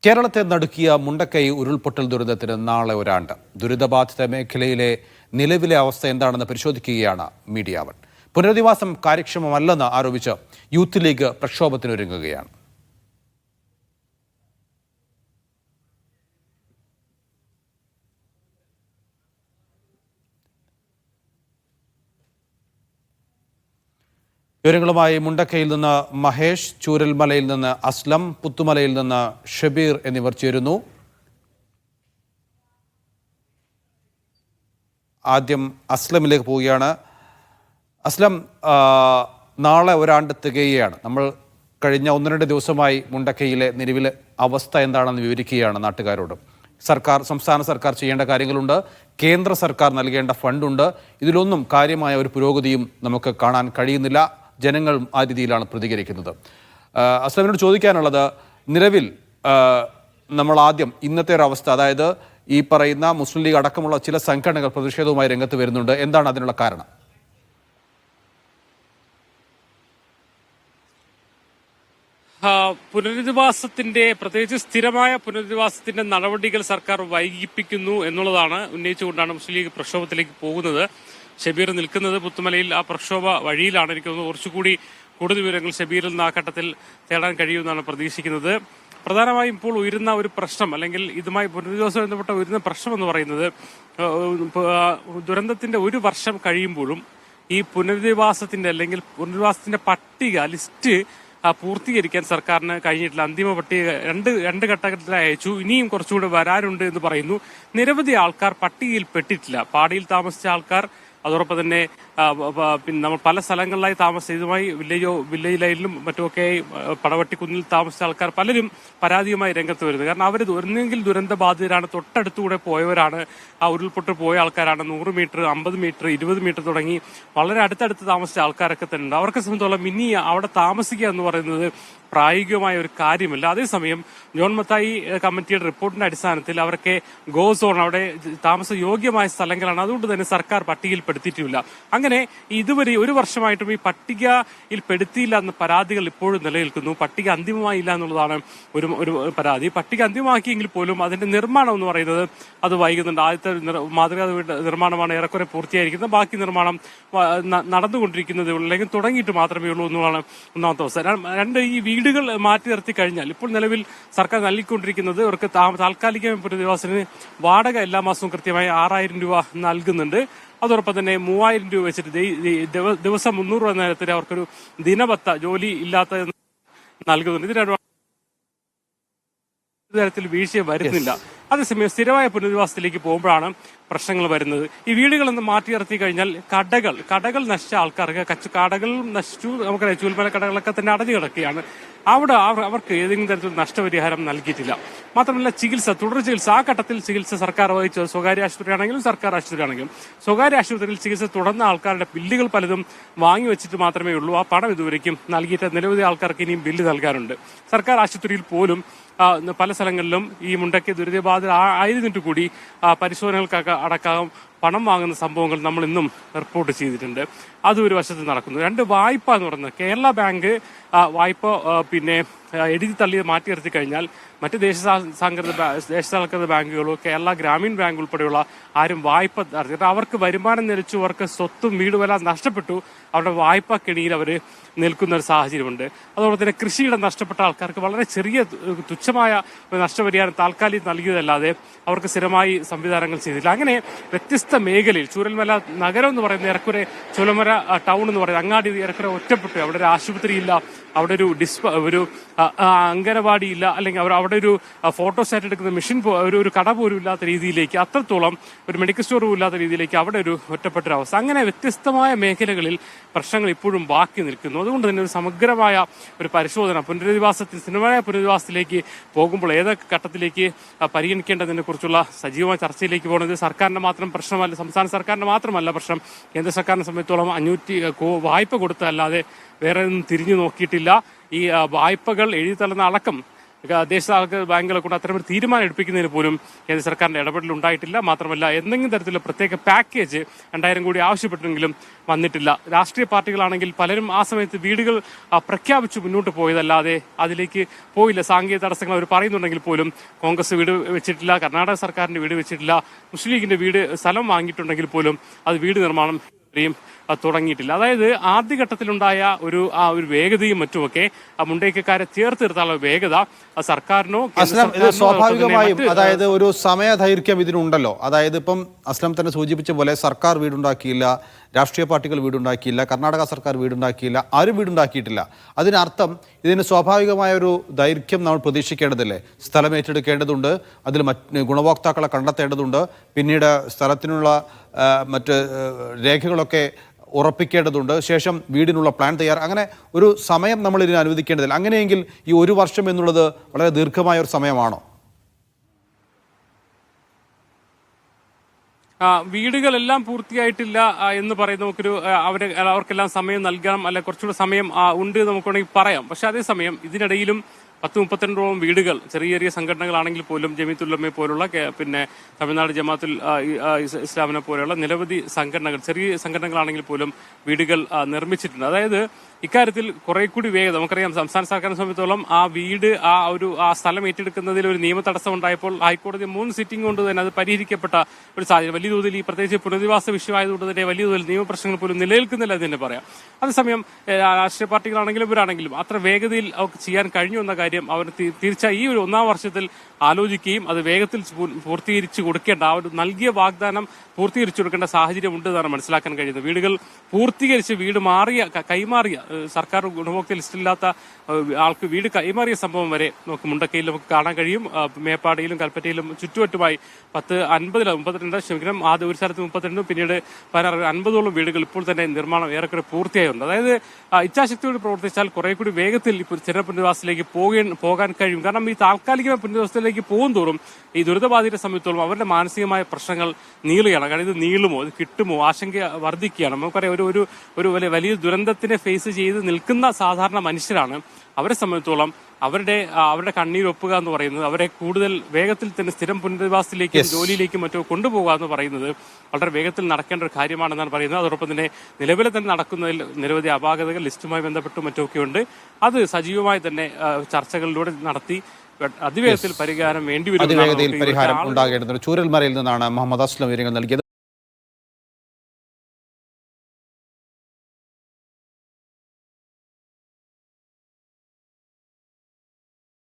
കേരളത്തെ നടുക്കിയ മുണ്ടക്കൈ ഉരുൾപൊട്ടൽ ദുരന്തത്തിന് നാളെ ഒരാണ്ട്. ദുരിതബാധിത മേഖലയിലെ നിലവിലെ അവസ്ഥ എന്താണെന്ന് പരിശോധിക്കുകയാണ് മീഡിയ വൺ. പുനരധിവാസം കാര്യക്ഷമമല്ലെന്ന് ആരോപിച്ച് യൂത്ത് ലീഗ് പ്രക്ഷോഭത്തിനൊരുങ്ങുകയാണ്. വിവരങ്ങളുമായി മുണ്ടക്കയിൽ നിന്ന് മഹേഷ്, ചൂരൽമലയിൽ നിന്ന് അസ്ലം, പുത്തുമലയിൽ നിന്ന് ഷബീർ എന്നിവർ ചേരുന്നു. ആദ്യം അസ്ലമിലേക്ക് പോവുകയാണ്. അസ്ലം, നാളെ ഒരാണ്ട് തികയുകയാണ്. നമ്മൾ കഴിഞ്ഞ 1-2 ദിവസമായി മുണ്ടക്കയിലെ നിലവിലെ അവസ്ഥ എന്താണെന്ന് വിവരിക്കുകയാണ് നാട്ടുകാരോട്. സംസ്ഥാന സർക്കാർ ചെയ്യേണ്ട കാര്യങ്ങളുണ്ട്, കേന്ദ്ര സർക്കാർ നൽകേണ്ട ഫണ്ടുണ്ട്. ഇതിലൊന്നും കാര്യമായ ഒരു പുരോഗതിയും നമുക്ക് കാണാൻ കഴിയുന്നില്ല. ജനങ്ങൾ ആ രീതിയിലാണ് പ്രതികരിക്കുന്നത്. അസ്ലമിനോട് ചോദിക്കാനുള്ളത്, നിലവിൽ നമ്മൾ ആദ്യം ഇന്നത്തെ ഒരു അവസ്ഥ, അതായത് ഈ പറയുന്ന മുസ്ലിം ലീഗ് അടക്കമുള്ള ചില സംഘടനകൾ പ്രതിഷേധവുമായി രംഗത്ത് വരുന്നുണ്ട്. എന്താണ് അതിനുള്ള കാരണം? പുനരധിവാസത്തിന്റെ, പ്രത്യേകിച്ച് സ്ഥിരമായ പുനരധിവാസത്തിന്റെ നടപടികൾ സർക്കാർ വൈകിപ്പിക്കുന്നു എന്നുള്ളതാണ് ഉന്നയിച്ചുകൊണ്ടാണ് മുസ്ലിം ലീഗ് പ്രക്ഷോഭത്തിലേക്ക് പോകുന്നത്. ഷബീർ നിൽക്കുന്നത് പുത്തുമലയിൽ ആ പ്രക്ഷോഭ വഴിയിലാണ്. എനിക്ക് തോന്നുന്നു കുറച്ചുകൂടി കൂടുതൽ വിവരങ്ങൾ ഷബീറിൽ നിന്ന് ആ ഘട്ടത്തിൽ തേടാൻ കഴിയുമെന്നാണ് പ്രതീക്ഷിക്കുന്നത്. പ്രധാനമായും ഇപ്പോൾ ഉയരുന്ന ഒരു പ്രശ്നം, അല്ലെങ്കിൽ ഇതുമായി പുനരധിവാസം ബന്ധപ്പെട്ട ഉയരുന്ന പ്രശ്നം എന്ന് പറയുന്നത്, ദുരന്തത്തിന്റെ 1 വർഷം കഴിയുമ്പോഴും ഈ പുനരധിവാസത്തിന്റെ അല്ലെങ്കിൽ പുനരധിവാസത്തിന്റെ പട്ടിക ലിസ്റ്റ് പൂർത്തീകരിക്കാൻ സർക്കാരിന് കഴിഞ്ഞിട്ടില്ല. അന്തിമ പട്ടിക രണ്ട് ഘട്ടത്തിലായി അയച്ചു. ഇനിയും കുറച്ചുകൂടെ വരാനുണ്ട് എന്ന് പറയുന്നു. നിരവധി ആൾക്കാർ പട്ടികയിൽ പെട്ടിട്ടില്ല. പാടിയിൽ താമസിച്ച ആൾക്കാർ, അതോടൊപ്പം തന്നെ പിന്നെ നമ്മൾ പല സ്ഥലങ്ങളിലായി താമസിച്ച, ഇതുമായി വില്ലേജ് ലൈനിലും മറ്റുമൊക്കെ പടവട്ടിക്കുന്നിൽ താമസിച്ച ആൾക്കാർ പലരും പരാതിയുമായി രംഗത്ത് വരുന്നത്. കാരണം അവർ ഒന്നെങ്കിൽ ദുരന്ത ബാധിതരാണ്, തൊട്ടടുത്തുകൂടെ പോയവരാണ്, ആ ഉരുൾപൊട്ട് പോയ ആൾക്കാരാണ്. 100 മീറ്റർ, 50 മീറ്റർ, 20 മീറ്റർ തുടങ്ങി വളരെ അടുത്തടുത്ത് താമസിച്ച ആൾക്കാരൊക്കെ തന്നെ ഉണ്ട്. അവർക്ക് സംബന്ധിച്ചോളം ഇനി അവിടെ താമസിക്കുക എന്ന് പറയുന്നത് പ്രായോഗികമായ ഒരു കാര്യമല്ല. അതേസമയം ജോൺ മത്തായി കമ്മിറ്റിയുടെ റിപ്പോർട്ടിന്റെ അടിസ്ഥാനത്തിൽ അവരൊക്കെ ഗോ സോൺ, അവിടെ താമസ യോഗ്യമായ സ്ഥലങ്ങളാണ്. അതുകൊണ്ട് തന്നെ സർക്കാർ പട്ടികയിൽ പെടുത്തിയിട്ടില്ല. അങ്ങനെ ഇതുവരെ 1 വർഷമായിട്ടും ഈ പട്ടികയിൽ പെടുത്തിയില്ല എന്ന പരാതികൾ ഇപ്പോഴും നിലനിൽക്കുന്നു. പട്ടിക അന്തിമമായില്ല എന്നുള്ളതാണ് ഒരു പരാതി. പട്ടിക അന്തിമമാക്കിയെങ്കിൽ പോലും അതിന്റെ നിർമ്മാണം എന്ന് പറയുന്നത് അത് വൈകുന്നുണ്ട്. ആദ്യത്തെ മാതൃകാ നിർമ്മാണമാണ് ഏറെക്കുറെ പൂർത്തിയായിരിക്കുന്നത്. ബാക്കി നിർമ്മാണം നടന്നുകൊണ്ടിരിക്കുന്നത് അല്ലെങ്കിൽ തുടങ്ങിയിട്ട് മാത്രമേ ഉള്ളൂ എന്നുള്ളതാണ് ഒന്നാമത്തെ അവസ്ഥ. 2, ഈ വീടുകൾ മാറ്റി നിർത്തി കഴിഞ്ഞാൽ ഇപ്പോൾ നിലവിൽ സർക്കാർ നൽകിക്കൊണ്ടിരിക്കുന്നത് അവർക്ക് താൽക്കാലിക പുനരധിവാസത്തിന് വാടക എല്ലാ മാസവും കൃത്യമായി 6000 രൂപ നൽകുന്നുണ്ട്. അതോടൊപ്പം തന്നെ 3000 രൂപ വെച്ചിട്ട് ദിവസം 300 രൂപ നേരത്തിൽ അവർക്കൊരു ദിനബത്ത, ജോലി ഇല്ലാത്ത നൽകുന്നുണ്ട്. ഇതിന് തരത്തിൽ വീഴ്ച വരുന്നില്ല. അതേസമയം സ്ഥിരമായ പുനരധിവാസത്തിലേക്ക് പോകുമ്പോഴാണ് പ്രശ്നങ്ങൾ വരുന്നത്. ഈ വീടുകളൊന്ന് മാറ്റി നിർത്തി കഴിഞ്ഞാൽ കടകൾ നശിച്ച ആൾക്കാർക്ക്, കടകൾ നശിച്ചു, നമുക്കറിയാം ചൂൽമല കടകളൊക്കെ തന്നെ അടഞ്ഞു കിടക്കുകയാണ്. അവിടെ അവർക്ക് ഏതെങ്കിലും തരത്തിൽ നഷ്ടപരിഹാരം നൽകിയിട്ടില്ല. മാത്രമല്ല തുടർ ചികിത്സ, ആ ഘട്ടത്തിൽ ചികിത്സ സർക്കാർ വഹിച്ചത് സ്വകാര്യ ആശുപത്രിയാണെങ്കിലും സർക്കാർ ആശുപത്രിയാണെങ്കിലും, സ്വകാര്യ ആശുപത്രിയിൽ ചികിത്സ തുടർന്ന ആൾക്കാരുടെ ബില്ലുകൾ പലതും വാങ്ങി വെച്ചിട്ട് മാത്രമേ ഉള്ളൂ. ആ പണം ഇതുവരേക്കും നൽകിയിട്ട് നിരവധി ആൾക്കാർക്ക് ഇനിയും ബില്ല് നൽകാനുണ്ട്. സർക്കാർ ആശുപത്രിയിൽ പോലും പല സ്ഥലങ്ങളിലും ഈ മുണ്ടക്കൈ ദുരിതബാധിത ആയിരുന്നിട്ട് കൂടി പരിശോധനകൾക്കൊക്കെ അടക്കം പണം വാങ്ങുന്ന സംഭവങ്ങൾ നമ്മൾ ഇന്നും റിപ്പോർട്ട് ചെയ്തിട്ടുണ്ട്. അതും ഒരു വശത്ത് നടക്കുന്നു. 2, വായ്പ എന്ന് പറയുന്നത്, കേരള ബാങ്ക് വായ്പ പിന്നെ എഴുതി തള്ളി മാറ്റി നിർത്തി കഴിഞ്ഞാൽ മറ്റ് ദേശസാൽകൃത ബാങ്കുകളോ കേരള ഗ്രാമീൺ ബാങ്ക് ഉൾപ്പെടെയുള്ള ആരും വായ്പ നടത്തി, അവർക്ക് വരുമാനം നിലച്ചു, അവർക്ക് സ്വത്തും വീടുമെല്ലാം നഷ്ടപ്പെട്ടു, അവരുടെ വായ്പ കെണിയിൽ അവർ നിൽക്കുന്ന ഒരു സാഹചര്യമുണ്ട്. അതുപോലെ തന്നെ കൃഷിയിടം നഷ്ടപ്പെട്ട ആൾക്കാർക്ക് വളരെ ചെറിയ തുച്ഛമായ നഷ്ടപരിഹാരം താൽക്കാലികം നൽകിയതല്ലാതെ അവർക്ക് സ്ഥിരമായി സംവിധാനങ്ങൾ ചെയ്തില്ല. അങ്ങനെ വ്യത്യസ്ത മേഖലയിൽ ചൂരൽമല നഗരം എന്ന് പറയുന്ന ഏറെക്കുറെ, ചൂരൽമല ടൗൺ എന്ന് പറയുന്നത് അങ്ങാടി ഏറെക്കുറെ ഒറ്റപ്പെട്ടു. അവിടെ ഒരു ആശുപത്രിയില്ല, അവിടെ ഒരു അംഗനവാടി ഇല്ല, അല്ലെങ്കിൽ അവിടെ ഒരു ഫോട്ടോസ്റ്റാറ്റ് എടുക്കുന്ന മെഷീൻ, ഒരു കട പോലും ഇല്ലാത്ത രീതിയിലേക്ക്, അത്രത്തോളം ഒരു മെഡിക്കൽ സ്റ്റോർ പോലും ഇല്ലാത്ത രീതിയിലേക്ക് അവിടെ ഒരു ഒറ്റപ്പെട്ടൊരവസ്ഥ. അങ്ങനെ വ്യത്യസ്തമായ മേഖലകളിൽ പ്രശ്നങ്ങൾ ഇപ്പോഴും ബാക്കി നിൽക്കുന്നു. അതുകൊണ്ട് തന്നെ ഒരു സമഗ്രമായ ഒരു പരിശോധന, സ്ഥിരമായ പുനരധിവാസത്തിലേക്ക് പോകുമ്പോൾ ഏതൊക്കെ ഘട്ടത്തിലേക്ക് പരിഗണിക്കേണ്ടതിനെ കുറിച്ചുള്ള സജീവമായ ചർച്ചയിലേക്ക് പോകുന്നത് സർക്കാരിന്റെ മാത്രം പ്രശ്നമല്ല, സംസ്ഥാന സർക്കാരിന്റെ മാത്രമല്ല പ്രശ്നം. കേന്ദ്ര സർക്കാരിനെ സംബന്ധിച്ചോളം 500 വായ്പ കൊടുത്തല്ലാതെ വേറെ ഒന്നും തിരിഞ്ഞു നോക്കിയിട്ടില്ല. ഈ വായ്പകൾ എഴുതി തള്ളുന്ന അടക്കം ദേശസാൽകൃത ബാങ്കുകളെ കൊണ്ട് അത്തരമൊരു തീരുമാനം എടുപ്പിക്കുന്നതിന് പോലും കേന്ദ്ര സർക്കാരിന്റെ ഇടപെടൽ ഉണ്ടായിട്ടില്ല. മാത്രമല്ല എന്തെങ്കിലും തരത്തിലുള്ള പ്രത്യേക പാക്കേജ് 2000 കോടി ആവശ്യപ്പെട്ടെങ്കിലും വന്നിട്ടില്ല. രാഷ്ട്രീയ പാർട്ടികളാണെങ്കിൽ പലരും ആ സമയത്ത് വീടുകൾ പ്രഖ്യാപിച്ചു മുന്നോട്ട് പോയതല്ലാതെ അതിലേക്ക് പോയില്ല. സാങ്കേതിക തടസ്സങ്ങൾ അവർ പറയുന്നുണ്ടെങ്കിൽ പോലും കോൺഗ്രസ് വീട് വെച്ചിട്ടില്ല, കർണാടക സർക്കാരിന്റെ വീട് വെച്ചിട്ടില്ല, മുസ്ലിം ലീഗിന്റെ വീട് സ്ഥലം വാങ്ങിയിട്ടുണ്ടെങ്കിൽ പോലും അത് വീട് നിർമ്മാണം തുടങ്ങിയിട്ടില്ല. അതായത് ആദ്യഘട്ടത്തിലുണ്ടായ ഒരു വേഗതയും മറ്റുമൊക്കെ മുണ്ടേക്കക്കാരെ ചേർത്ത് നിർത്താനുള്ള വേഗത സർക്കാരിനോ ഇത് സ്വാഭാവികമായും അതായത് ഒരു സമയദൈർഘ്യം ഇതിനുണ്ടല്ലോ. അതായത് ഇപ്പം അസ്ലം തന്നെ സൂചിപ്പിച്ച പോലെ സർക്കാർ വീടുണ്ടാക്കിയില്ല, രാഷ്ട്രീയ പാർട്ടികൾ വീടുണ്ടാക്കിയില്ല, കർണാടക സർക്കാർ വീടുണ്ടാക്കിയില്ല, ആരും വീടുണ്ടാക്കിയിട്ടില്ല. അതിനർത്ഥം ഇതിന് സ്വാഭാവികമായ ഒരു ദൈർഘ്യം നമ്മൾ പ്രതീക്ഷിക്കേണ്ടതില്ലേ? സ്ഥലം ഏറ്റെടുക്കേണ്ടതുണ്ട്, അതിൽ ഗുണഭോക്താക്കളെ കണ്ടെത്തേണ്ടതുണ്ട്, പിന്നീട് സ്ഥലത്തിനുള്ള മറ്റ് രേഖകളൊക്കെ ഉറപ്പിക്കേണ്ടതുണ്ട്, ശേഷം വീടിനുള്ള പ്ലാൻ അങ്ങനെ ഒരു സമയം നമ്മൾ ഇതിന് അനുവദിക്കേണ്ടതില്ല. അങ്ങനെയെങ്കിൽ ഈ 1 വർഷം എന്നുള്ളത് വളരെ ദീർഘമായ ഒരു സമയമാണോ? വീടുകളെല്ലാം പൂർത്തിയായിട്ടില്ല എന്ന് പറയുന്ന നമുക്കൊരു അവർക്കെല്ലാം സമയം നൽകണം, അല്ലെ കുറച്ചുകൂടെ സമയം ഉണ്ട് നമുക്ക് വേണമെങ്കിൽ പറയാം. പക്ഷെ അതേസമയം ഇതിനിടയിലും 10-32ഓളം വീടുകൾ ചെറിയ ചെറിയ സംഘടനകളാണെങ്കിൽ പോലും ജമീത്തുൽ പോലുള്ള പിന്നെ തമിഴ്നാട് ജമാഅത്തുൽ ഇസ്ലാമിനെ പോലെയുള്ള നിരവധി സംഘടനകൾ ചെറിയ സംഘടനകളാണെങ്കിൽ പോലും വീടുകൾ നിർമ്മിച്ചിട്ടുണ്ട്. അതായത് ഇക്കാര്യത്തിൽ കുറെ കൂടി വേഗം നമുക്കറിയാം സംസ്ഥാന സർക്കാരിനെ സംബന്ധിച്ചോളം ആ സ്ഥലം ഏറ്റെടുക്കുന്നതിൽ ഒരു നിയമ തടസ്സം ഉണ്ടായപ്പോൾ ഹൈക്കോടതി 3 സിറ്റിംഗ് കൊണ്ട് തന്നെ അത് പരിഹരിക്കപ്പെട്ട ഒരു സാഹചര്യം. വലിയ തോതിൽ ഈ പ്രത്യേകിച്ച് പുനരധിവാസ വിഷയമായതുകൊണ്ട് തന്നെ വലിയ തോതിൽ നിയമപ്രശ്നങ്ങൾ പോലും നിലനിൽക്കുന്നില്ല എന്ന് തന്നെ പറയാം. അതേസമയം രാഷ്ട്രീയ പാർട്ടികളാണെങ്കിലും ഇവരാണെങ്കിലും അത്ര വേഗതയിൽ അവർക്ക് ചെയ്യാൻ കഴിഞ്ഞു എന്ന കാര്യം അവർ തീർച്ചയായും ഈ ഒരു 1-ാം വർഷത്തിൽ ആലോചിക്കുകയും അത് വേഗത്തിൽ പൂർത്തീകരിച്ചു കൊടുക്കേണ്ട ആ ഒരു നൽകിയ വാഗ്ദാനം പൂർത്തീകരിച്ചു കൊടുക്കേണ്ട സാഹചര്യം ഉണ്ട് എന്നാണ് മനസ്സിലാക്കാൻ കഴിയുന്നത്. വീടുകൾ പൂർത്തീകരിച്ച് വീട് കൈമാറിയ സർക്കാർ ഗുണഭോക്തൃ ലിസ്റ്റില്ലാത്ത ആൾക്ക് വീട് കൈമാറിയ സംഭവം വരെ നമുക്ക് മുണ്ടക്കയിൽ നമുക്ക് കാണാൻ കഴിയും. മേപ്പാടിയിലും കൽപ്പറ്റയിലും ചുറ്റുവട്ടുമായി 32 ആദ്യ ഒരു സ്ഥലത്ത് 32 പിന്നീട് 50ഓളം വീടുകൾ ഇപ്പോൾ തന്നെ നിർമ്മാണം ഏറെക്കുറെ പൂർത്തിയായുണ്ട്. അതായത് ഇച്ഛാശക്തിയോട് പ്രവർത്തിച്ചാൽ കുറെ കൂടി വേഗത്തിൽ ഇപ്പോൾ ചെറിയ പുനരധിവാസത്തിലേക്ക് പോകാൻ കഴിയും. കാരണം ഈ താൽക്കാലികമായ പുനരധിവാസത്തിലേക്ക് പോകും തോറും ഈ ദുരിതബാധിതരെ സംബന്ധിച്ചോളം അവരുടെ മാനസികമായ പ്രശ്നങ്ങൾ നീളുകയാണ്. കാരണം ഇത് നീളുമോ, ഇത് കിട്ടുമോ, ആശങ്ക വർദ്ധിക്കുകയാണ്. നമുക്കറിയാം ഒരു വലിയ ദുരന്തത്തിനെ ഫേസ് ചെയ്ത് നിൽക്കുന്ന സാധാരണ മനുഷ്യരാണ്. അവരെ സംബന്ധിച്ചോളം അവരുടെ കണ്ണീരൊപ്പുക എന്ന് പറയുന്നത് അവരെ കൂടുതൽ വേഗത്തിൽ തന്നെ സ്ഥിരം പുനരധിവാസത്തിലേക്കും ജോലിയിലേക്കും മറ്റോ കൊണ്ടുപോകുക എന്ന് പറയുന്നത് വളരെ വേഗത്തിൽ നടക്കേണ്ട ഒരു കാര്യമാണെന്നാണ് പറയുന്നത്. അതോടൊപ്പം തന്നെ നിലവിലെ തന്നെ നടക്കുന്നതിൽ നിരവധി അപാകതകൾ ലിസ്റ്റുമായി ബന്ധപ്പെട്ടും മറ്റൊക്കെ ഉണ്ട്. അത് സജീവമായി തന്നെ ചർച്ചകളിലൂടെ നടത്തി അതിവേഗത്തിൽ പരിഹാരം വേണ്ടിവരും. അതിവേഗതയിൽ പരിഹാരം ഉണ്ടാകേണ്ടത്. ചൂരൽമലയിൽ നിന്നാണ് മുഹമ്മദ് അസ്ലം വിവരങ്ങൾ നൽകിയത്.